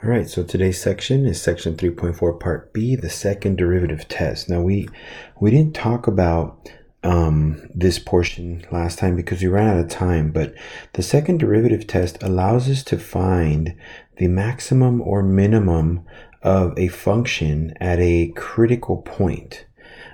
All right, so today's section is section 3.4 part B, the second derivative test. Now we didn't talk about this portion last time because we ran out of time, but the second derivative test allows us to find the maximum or minimum of a function at a critical point.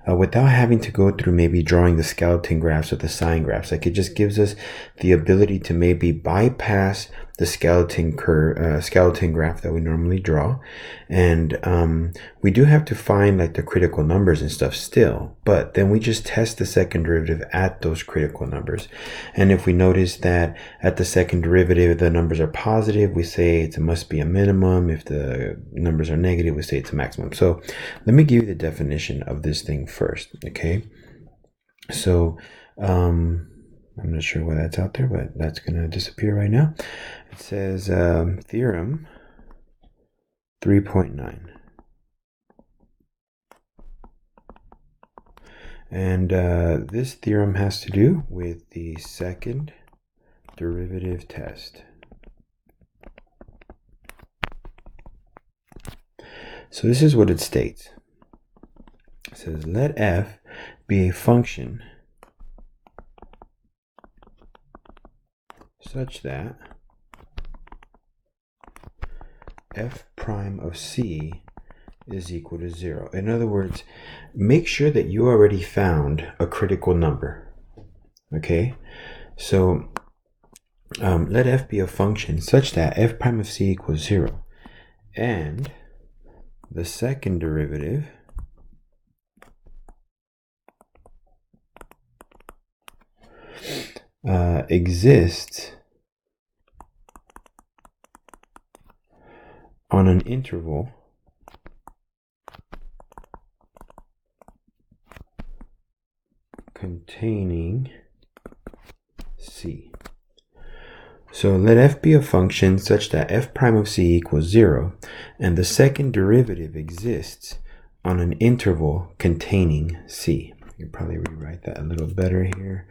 Without having to go through maybe drawing the skeleton graphs or the sign graphs. Like, it just gives us the ability to maybe bypass the skeleton graph that we normally draw. And we do have to find like the critical numbers and stuff still, but then we just test the second derivative at those critical numbers. And if we notice that at the second derivative the numbers are positive, we say it must be a minimum. If the numbers are negative, we say it's a maximum. So let me give you the definition of this thing first, okay? So I'm not sure why that's out there, but that's going to disappear right now. It says theorem 3.9. And this theorem has to do with the second derivative test. So this is what it states. It says, let f be a function such that f prime of c is equal to 0. In other words, make sure that you already found a critical number. Okay, so let f be a function such that f prime of c equals 0, and the second derivative exists on an interval containing c. So let f be a function such that f prime of c equals 0, and the second derivative exists on an interval containing c. You can probably rewrite that a little better here.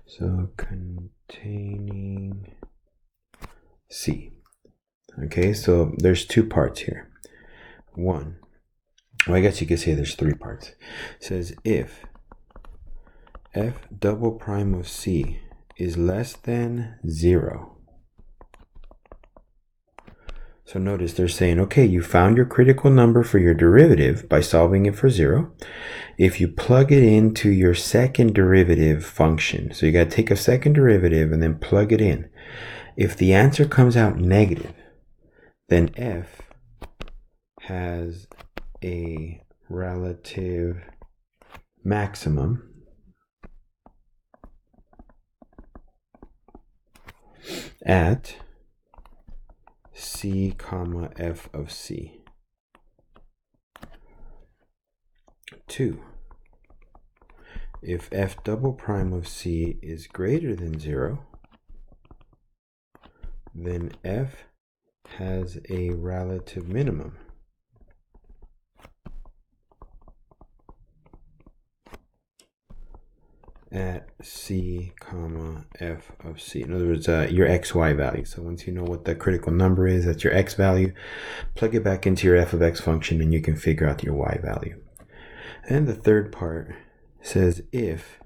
So containing c. Okay, so there's two parts here. One, well, I guess you could say there's three parts. It says if f double prime of c is less than 0. So notice they're saying, okay, you found your critical number for your derivative by solving it for 0. If you plug it into your second derivative function, so you got to take a second derivative and then plug it in. If the answer comes out negative, then f has a relative maximum at c comma f of c. 2. If f double prime of c is greater than 0, then f has a relative minimum at c comma f of c. In other words, your xy value. So once you know what the critical number is, that's your x value, plug it back into your f of x function and you can figure out your y value. And the third part says if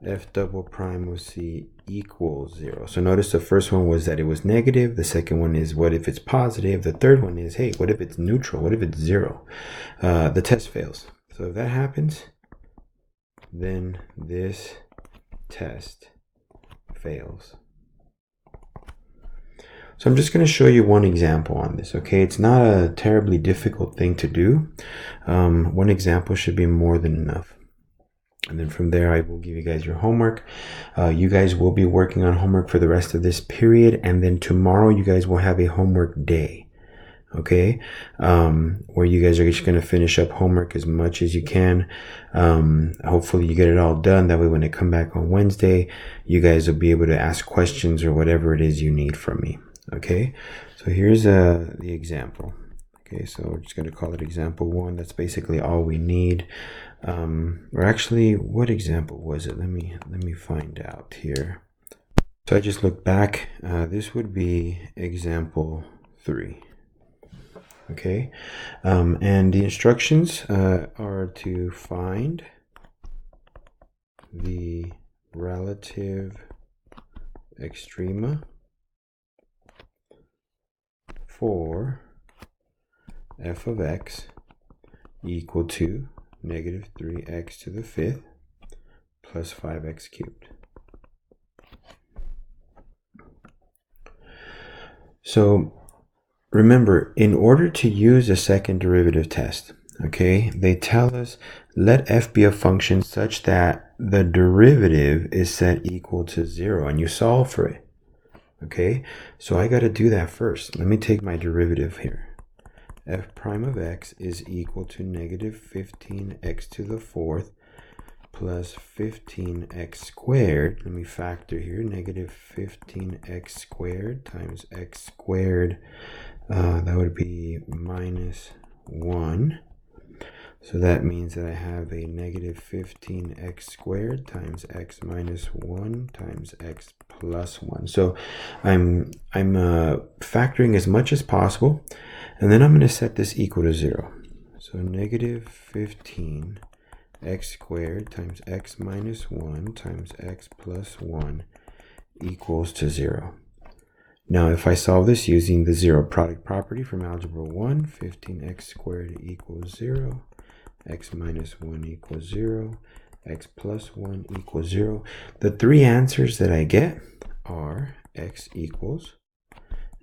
f double prime of c equals 0. So notice the first one was that it was negative. The second one is what if it's positive. The third one is, hey, what if it's neutral? What if it's 0? The test fails. So if that happens, then this test fails. So I'm just going to show you one example on this, okay? It's not a terribly difficult thing to do. One example should be more than enough. And then from there, I will give you guys your homework. You guys will be working on homework for the rest of this period. And then tomorrow, you guys will have a homework day. Okay, where you guys are just going to finish up homework as much as you can. Hopefully you get it all done. That way when I come back on Wednesday, you guys will be able to ask questions or whatever it is you need from me. Okay, so here's the example. Okay, so we're just going to call it example 1. That's basically all we need. Or actually, what example was it? Let me find out here. So I just looked back. This would be example 3. Okay, and the instructions are to find the relative extrema for f of x equal to negative 3x to the 5th plus 5x cubed. So remember, in order to use a second derivative test, okay, they tell us let f be a function such that the derivative is set equal to 0, and you solve for it. Okay, so I got to do that first. Let me take my derivative here. F prime of x is equal to negative 15x to the 4th plus 15x squared. Let me factor here. Negative 15x squared times x squared. That would be minus 1. So that means that I have a negative 15x squared times x minus 1 times x plus 1. So I'm factoring as much as possible, and then I'm going to set this equal to 0. So negative 15 x squared times x minus 1 times x plus 1 equals to 0. Now, if I solve this using the zero product property from Algebra 1, 15x squared equals 0, x minus 1 equals 0, x plus 1 equals 0. The three answers that I get are x equals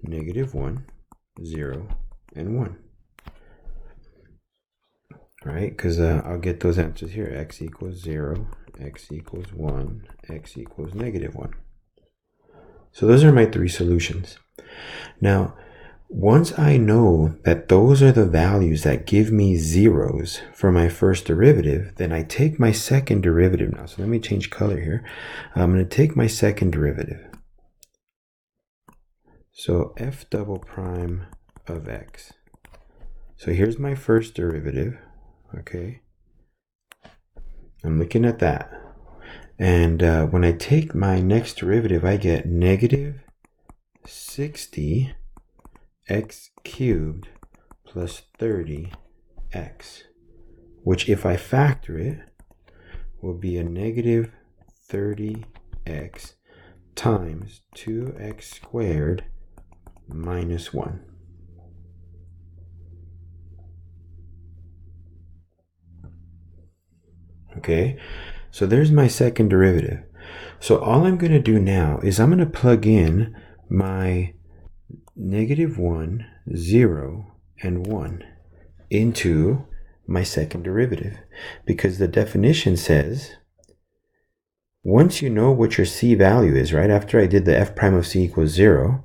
negative 1, 0, and 1. Right? Because I'll get those answers here. X equals 0, x equals 1, x equals negative 1. So those are my three solutions. Now, once I know that those are the values that give me zeros for my first derivative, then I take my second derivative now. So let me change color here. I'm going to take my second derivative. So f double prime of x. So here's my first derivative. Okay. I'm looking at that. And when I take my next derivative, I get negative 60 x cubed plus 30x, which if I factor it, will be a negative 30x times 2x squared minus 1. Okay, so there's my second derivative. So all I'm going to do now is I'm going to plug in my negative 1, 0, and 1 into my second derivative, because the definition says once you know what your c value is, right, after I did the f prime of c equals 0,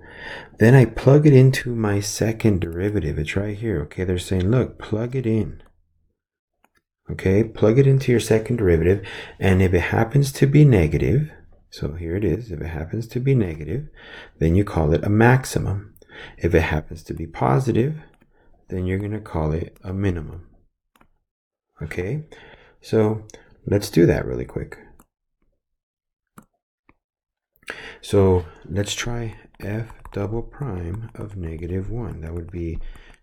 then I plug it into my second derivative. It's right here. Okay, they're saying, look, plug it in. Okay, plug it into your second derivative, and if it happens to be negative, so here it is, if it happens to be negative, then you call it a maximum. If it happens to be positive, then you're going to call it a minimum. Okay, so let's do that really quick. So let's try f double prime of negative 1. That would be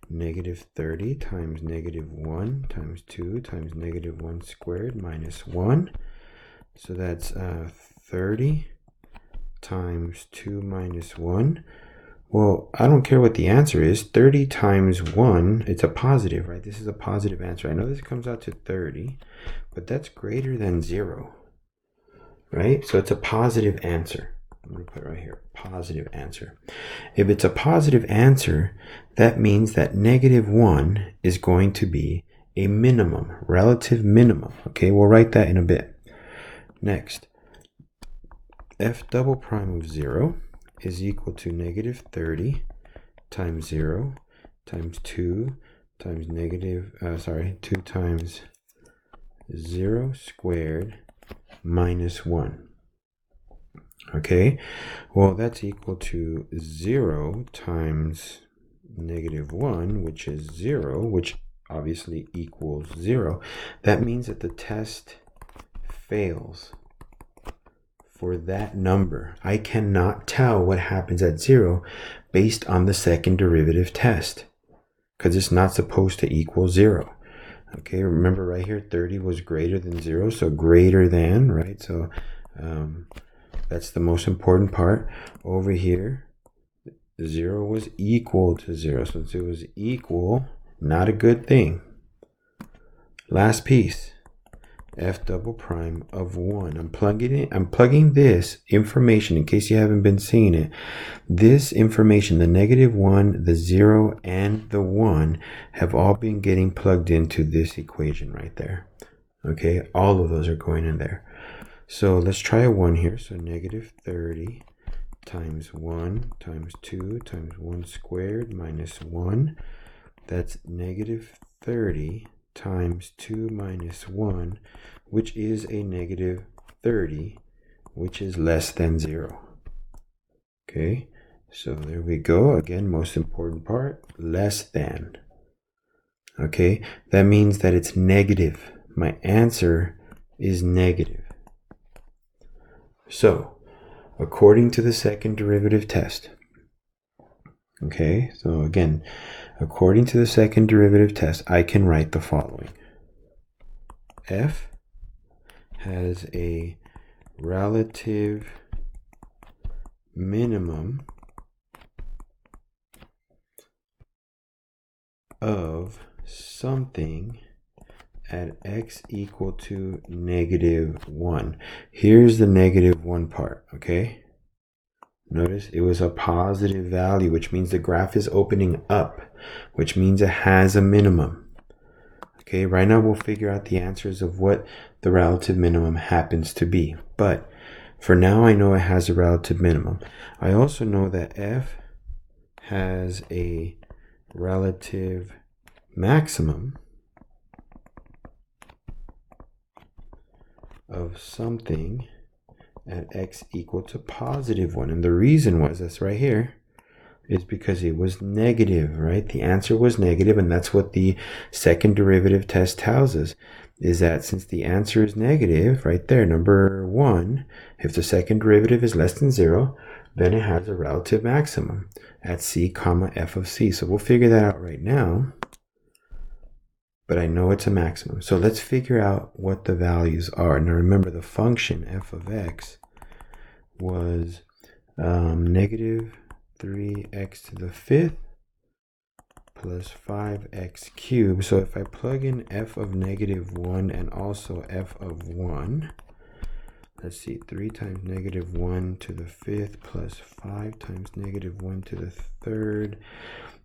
negative 30 times negative 1 times 2 times negative 1 squared minus 1. So that's 30 times 2 minus 1. Well, I don't care what the answer is. 30 times 1, it's a positive, right? This is a positive answer. I know this comes out to 30, but that's greater than 0, right? So it's a positive answer. I'm going to put it right here, positive answer. If it's a positive answer, that means that negative 1 is going to be a minimum, relative minimum. Okay, we'll write that in a bit. Next, f double prime of 0 is equal to negative 30 times 0 times 2 times negative, 2 times 0 squared minus 1. Okay, well, that's equal to 0 times negative 1, which is 0, which obviously equals 0. That means that the test fails for that number. I cannot tell what happens at 0 based on the second derivative test, because it's not supposed to equal 0. Okay, remember right here, 30 was greater than 0, so greater than, right? So that's the most important part. Over here, 0 was equal to 0. Since it was equal, not a good thing. Last piece, f double prime of 1. I'm plugging this information, in case you haven't been seeing it. This information, the -1, the 0, and the 1, have all been getting plugged into this equation right there. Okay, all of those are going in there. So let's try a 1 here. So -30 times 1 times 2 times 1 squared minus 1. That's -30 times 2 minus 1, which is a -30, which is less than 0. Okay, so there we go. Again, most important part, less than. Okay, that means that it's negative. My answer is negative. So, according to the second derivative test, okay, so again, according to the second derivative test, I can write the following. F has a relative minimum of something at x equal to -1. Here's the -1 part, okay? Notice it was a positive value, which means the graph is opening up, which means it has a minimum. Okay, right now we'll figure out the answers of what the relative minimum happens to be. But for now, I know it has a relative minimum. I also know that f has a relative maximum of something at x equal to +1. And the reason was, that's right here, is because it was negative, right? The answer was negative, and that's what the second derivative test tells us, is that since the answer is negative, right there, number 1, if the second derivative is less than 0, then it has a relative maximum at c comma f of c. So we'll figure that out right now, but I know it's a maximum. So let's figure out what the values are. Now remember, the function f of x was -3x to the 5th plus 5x cubed. So if I plug in f of -1 and also f of 1, let's see, 3 times -1 to the 5th plus 5 times -1 to the 3rd,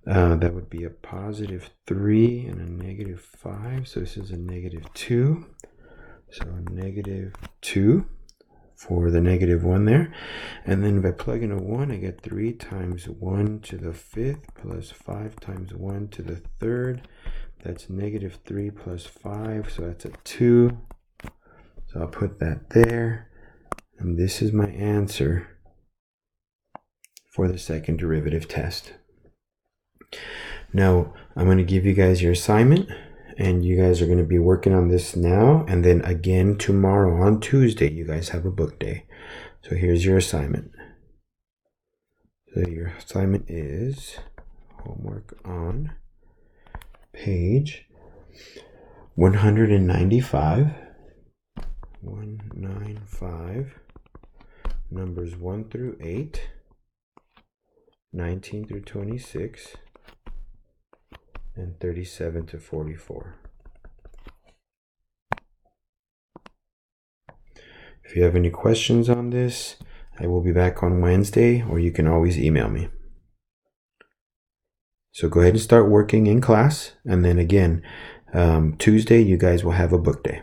that would be a +3 and a -5. So this is a -2. So a -2 for the -1 there. And then if I plug in a 1, I get 3 times 1 to the 5th plus 5 times 1 to the 3rd. That's -3 plus 5, so that's a 2. So I'll put that there. And this is my answer for the second derivative test. Now, I'm going to give you guys your assignment, and you guys are going to be working on this now, and then again tomorrow on Tuesday, you guys have a book day. So here's your assignment. So your assignment is homework on page 195, numbers 1 through 8, 19 through 26, and 37 to 44. If you have any questions on this, I will be back on Wednesday, or you can always email me. So go ahead and start working in class, and then again, Tuesday you guys will have a book day.